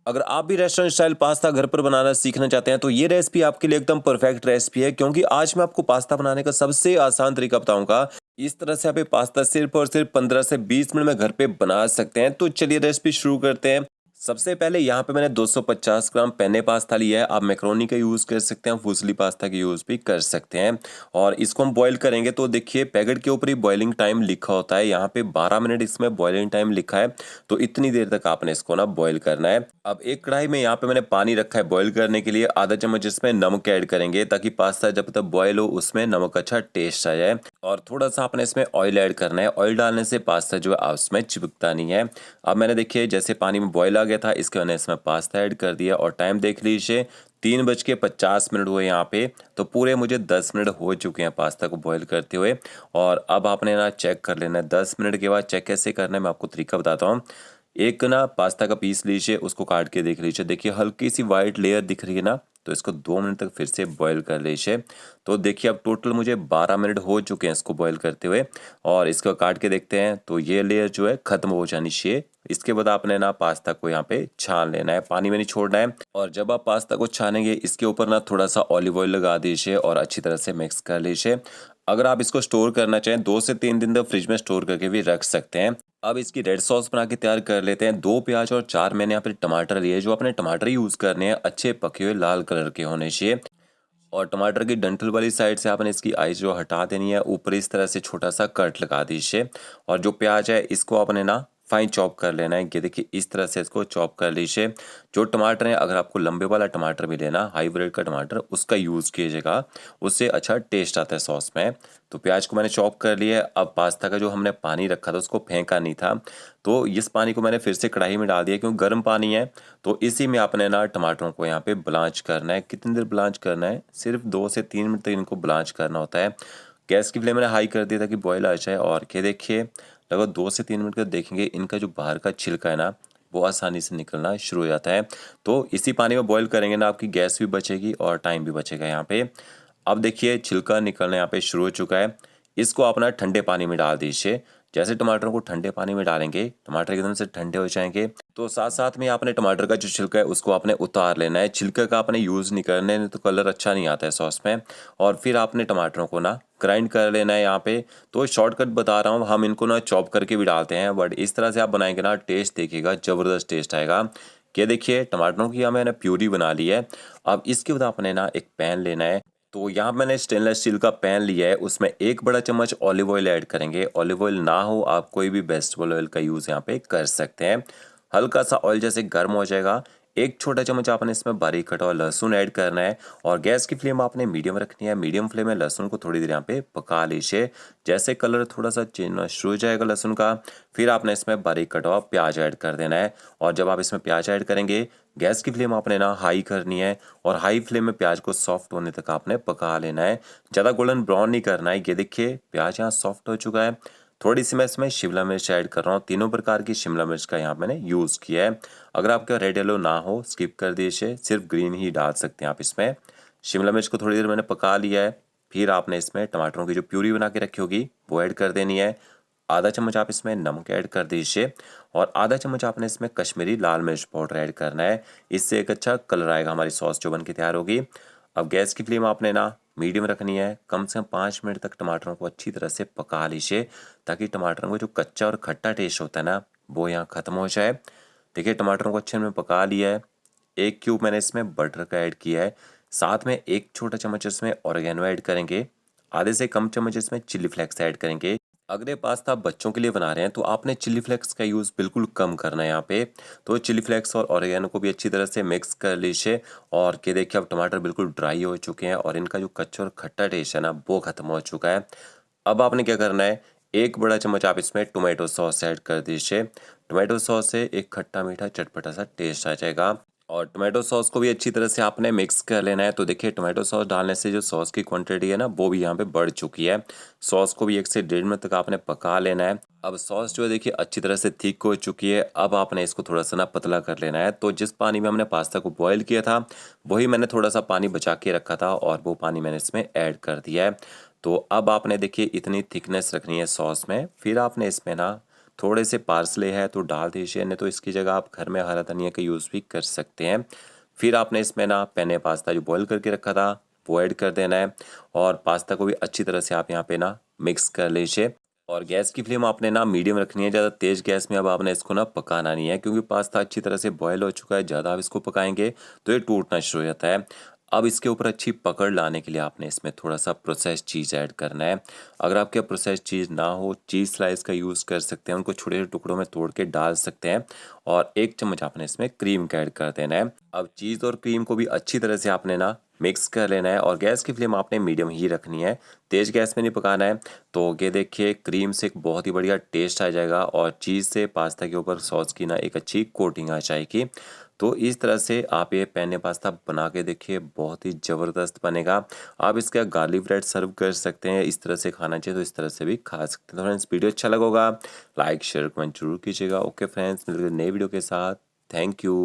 अगर आप भी रेस्टोरेंट स्टाइल पास्ता घर पर बनाना सीखना चाहते हैं तो ये रेसिपी आपके लिए एकदम परफेक्ट रेसिपी है, क्योंकि आज मैं आपको पास्ता बनाने का सबसे आसान तरीका बताऊंगा। इस तरह से आप ये पास्ता सिर्फ और सिर्फ 15 से 20 मिनट में घर पे बना सकते हैं। तो चलिए रेसिपी शुरू करते हैं। सबसे पहले यहाँ पे मैंने 250 ग्राम पेने पास्ता लिया है। आप मैक्रोनी का यूज़ कर सकते हैं, फुसली पास्ता का यूज़ भी कर सकते हैं। और इसको हम बॉईल करेंगे तो देखिए पैकेट के ऊपर ही बॉइलिंग टाइम लिखा होता है, यहाँ पे 12 मिनट इसमें बॉइलिंग टाइम लिखा है। तो इतनी देर तक आपने इसको ना बॉईल करना है। अब एक कढ़ाई में यहाँ पे मैंने पानी रखा है बॉईल करने के लिए। आधा चम्मच इसमें नमक ऐड करेंगे ताकि पास्ता जब तक बॉयल हो उसमें नमक अच्छा टेस्ट आ जाए। और थोड़ा सा आपने इसमें ऑयल ऐड करना है। ऑयल डालने से पास्ता जो है आपस में चिपकता नहीं है। अब मैंने देखिए जैसे पानी में बॉयल आ गया था, इसके मैंने इसमें पास्ता ऐड कर दिया और टाइम देख लीजिए 3:50 हुए यहाँ पे। तो पूरे मुझे 10 मिनट हो चुके हैं पास्ता को बॉईल करते हुए। और अब आपने ना चेक कर लेना है 10 मिनट के बाद। चेक कैसे करना है मैं आपको तरीका बताता हूँ। एक ना पास्ता का पीस लीजिए, उसको काट के देख लीजिए, देखिए हल्की सी वाइट लेयर दिख रही है ना, तो इसको 2 मिनट तक फिर से बॉईल कर लीजिए। तो देखिए अब टोटल मुझे 12 मिनट हो चुके हैं इसको बॉईल करते हुए। और इसको काट के देखते हैं तो ये लेयर जो है ख़त्म हो जानी चाहिए। इसके बाद आपने ना पास्ता को यहाँ पे छान लेना है, पानी में नहीं छोड़ना है। और जब आप पास्ता को छानेंगे इसके ऊपर ना थोड़ा सा ऑलिव ऑयल लगा दीजिए और अच्छी तरह से मिक्स कर लीजिए। अगर आप इसको स्टोर करना चाहें 2 से 3 दिन तक फ्रिज में स्टोर करके भी रख सकते हैं। अब इसकी रेड सॉस बना के तैयार कर लेते हैं। 2 प्याज और 4 मैंने यहाँ पे टमाटर लिए। जो अपने टमाटर यूज़ करने हैं अच्छे पके हुए लाल कलर के होने चाहिए। और टमाटर की डंठल वाली साइड से आपने इसकी आइस जो हटा देनी है, ऊपर इस तरह से छोटा सा कट लगा दीजिए। और जो प्याज है इसको आपने ना फाइन चॉप कर लेना है। ये देखिए इस तरह से इसको चॉप कर लीजिए। जो टमाटर है, अगर आपको लंबे वाला टमाटर भी लेना, हाइब्रिड का टमाटर, उसका यूज़ कीजिएगा, उससे अच्छा टेस्ट आता है सॉस में। तो प्याज को मैंने चॉप कर लिया है। अब पास्ता का जो हमने पानी रखा था उसको फेंका नहीं था, तो इस पानी को मैंने फिर से कढ़ाई में डाल दिया क्योंकि गर्म पानी है। तो इसी में आपने ना टमाटरों को यहाँ पे ब्लांच करना है। कितनी देर ब्लांच करना है? सिर्फ 2 से 3 मिनट तक इनको ब्लांच करना होता है। गैस की फ्लेम मैंने हाई कर दिया ताकि बॉयल आ जाए। और ये देखिए लगभग 2 से 3 मिनट का देखेंगे इनका जो बाहर का छिलका है ना, वो आसानी से निकलना शुरू हो जाता है। तो इसी पानी में बॉईल करेंगे ना, आपकी गैस भी बचेगी और टाइम भी बचेगा यहाँ पे। अब देखिए छिलका निकलना यहाँ पे शुरू हो चुका है। इसको आप ना ठंडे पानी में डाल दीजिए। जैसे टमाटरों को ठंडे पानी में डालेंगे, टमाटर एकदम से ठंडे हो जाएंगे। तो साथ साथ में आपने टमाटर का जो छिलका है उसको आपने उतार लेना है। छिलके का आपने यूज़ नहीं करना है, नहीं तो कलर अच्छा नहीं आता है सॉस में। और फिर आपने टमाटरों को ना ग्राइंड कर लेना है यहाँ पे। तो शॉर्टकट बता रहा हूँ, हम इनको ना चॉप करके भी डालते हैं, बट इस तरह से आप बनाएंगे ना टेस्ट देखिएगा, ज़बरदस्त टेस्ट आएगा। कि देखिए टमाटरों की मैंने प्यूरी बना ली है। अब इसके बाद आपने ना एक पैन लेना है। तो यहाँ मैंने स्टेनलेस स्टील का पैन लिया है, उसमें 1 बड़ा चम्मच ऑलिव ऑयल ऐड करेंगे। ऑलिव ऑयल ना हो आप कोई भी वेजिटेबल ऑयल का यूज़ यहाँ पे कर सकते हैं। हल्का सा ऑयल जैसे गर्म हो जाएगा, 1 छोटा चम्मच आपने इसमें बारीक कटा हुआ लहसुन ऐड करना है। और गैस की फ्लेम आपने मीडियम रखनी है। मीडियम फ्लेम में लहसुन को थोड़ी देर यहाँ पे पका लीजिए। जैसे कलर थोड़ा सा चेंज होना शुरू हो जाएगा लहसुन का, फिर आपने इसमें बारीक कटा हुआ प्याज ऐड कर देना है। और जब आप इसमें प्याज ऐड करेंगे, गैस की फ्लेम आपने ना हाई करनी है। और हाई फ्लेम में प्याज को सॉफ्ट होने तक आपने पका लेना है, ज़्यादा गोल्डन ब्राउन नहीं करना है। ये देखिए प्याज यहाँ सॉफ्ट हो चुका है। थोड़ी सी मैं इसमें शिमला मिर्च ऐड कर रहा हूँ। तीनों प्रकार की शिमला मिर्च का यहाँ मैंने यूज़ किया है। अगर आपका रेड येलो ना हो स्किप कर दीजिए, सिर्फ ग्रीन ही डाल सकते हैं आप इसमें। शिमला मिर्च को थोड़ी देर मैंने पका लिया है। फिर आपने इसमें टमाटरों की जो प्यूरी बना के रखी होगी वो ऐड कर देनी है। आधा चम्मच आप इसमें नमक ऐड कर दीजिए। और आधा चम्मच आपने इसमें कश्मीरी लाल मिर्च पाउडर ऐड करना है। इससे एक अच्छा कलर आएगा हमारी सॉस जो बन के तैयार होगी। अब गैस की फ्लेम आपने ना मीडियम रखनी है। कम से कम 5 मिनट तक टमाटरों को अच्छी तरह से पका लीजिए, ताकि टमाटरों को जो कच्चा और खट्टा टेस्ट होता है ना, वो यहाँ ख़त्म हो जाए। देखिए टमाटरों को अच्छे में पका लिया है। 1 क्यूब मैंने इसमें बटर का ऐड किया है। साथ में 1 छोटा चम्मच इसमें ऑरिगेनो ऐड करेंगे। आधे से कम चम्मच इसमें चिली फ्लेक्स ऐड करेंगे। अगर ये पास्ता आप बच्चों के लिए बना रहे हैं तो आपने चिली फ्लेक्स का यूज़ बिल्कुल कम करना है यहाँ पे। तो चिली फ्लेक्स और ऑरिगेनो को भी अच्छी तरह से मिक्स कर लीजिए। और ये देखिए अब टमाटर बिल्कुल ड्राई हो चुके हैं और इनका जो कच्चा और खट्टा टेस्ट है ना, वो ख़त्म हो चुका है। अब आपने क्या करना है, 1 बड़ा चम्मच आप इसमें टोमेटो सॉस ऐड कर दीजिए। टोमेटो सॉस से एक खट्टा मीठा चटपटा सा टेस्ट आ जाएगा। और टोमेटो सॉस को भी अच्छी तरह से आपने मिक्स कर लेना है। तो देखिए टोमेटो सॉस डालने से जो सॉस की क्वांटिटी है ना, वो भी यहाँ पे बढ़ चुकी है। सॉस को भी 1 से 1.5 मिनट तक आपने पका लेना है। अब सॉस जो है देखिए अच्छी तरह से थिक हो चुकी है। अब आपने इसको थोड़ा सा ना पतला कर लेना है। तो जिस पानी में हमने पास्ता को बॉयल किया था, वही मैंने थोड़ा सा पानी बचा के रखा था और वो पानी मैंने इसमें ऐड कर दिया है। तो अब आपने देखिए इतनी थिकनेस रखनी है सॉस में। फिर आपने इसमें ना थोड़े से पार्सले है तो डाल दीजिए, नहीं तो इसकी जगह आप घर में हरा धनिया का यूज़ भी कर सकते हैं। फिर आपने इसमें ना पेने पास्ता जो बॉईल करके रखा था वो ऐड कर देना है और पास्ता को भी अच्छी तरह से आप यहाँ पे ना मिक्स कर लीजिए। और गैस की फ्लेम आपने ना मीडियम रखनी है, ज़्यादा तेज़ गैस में अब आपने इसको ना पकाना नहीं है, क्योंकि पास्ता अच्छी तरह से बॉयल हो चुका है। ज़्यादा आप इसको पकाएंगे तो ये टूटना शुरू हो जाता है। अब इसके ऊपर अच्छी पकड़ लाने के लिए आपने इसमें थोड़ा सा प्रोसेस चीज़ ऐड करना है। अगर आपके प्रोसेस चीज़ ना हो, चीज़ स्लाइस का यूज़ कर सकते हैं, उनको छोटे छोटे टुकड़ों में तोड़ के डाल सकते हैं। और 1 चम्मच आपने इसमें क्रीम का ऐड कर देना है। अब चीज़ और क्रीम को भी अच्छी तरह से आपने ना मिक्स कर लेना है और गैस की फ्लेम आपने मीडियम ही रखनी है, तेज़ गैस में नहीं पकाना है। तो ये देखिए क्रीम से एक बहुत ही बढ़िया टेस्ट आ जाएगा और चीज़ से पास्ता के ऊपर सॉस की ना एक अच्छी कोटिंग आ जाएगी। तो इस तरह से आप ये पेने पास्ता बना के देखिए, बहुत ही ज़बरदस्त बनेगा। आप इसका गार्लिक ब्रेड सर्व कर सकते हैं, इस तरह से खाना चाहिए तो इस तरह से भी खा सकते हैं। तो फ्रेंड्स वीडियो अच्छा लगा होगा लाइक शेयर कमेंट जरूर कीजिएगा। ओके फ्रेंड्स, मिलते हैं नए वीडियो के साथ। Thank you.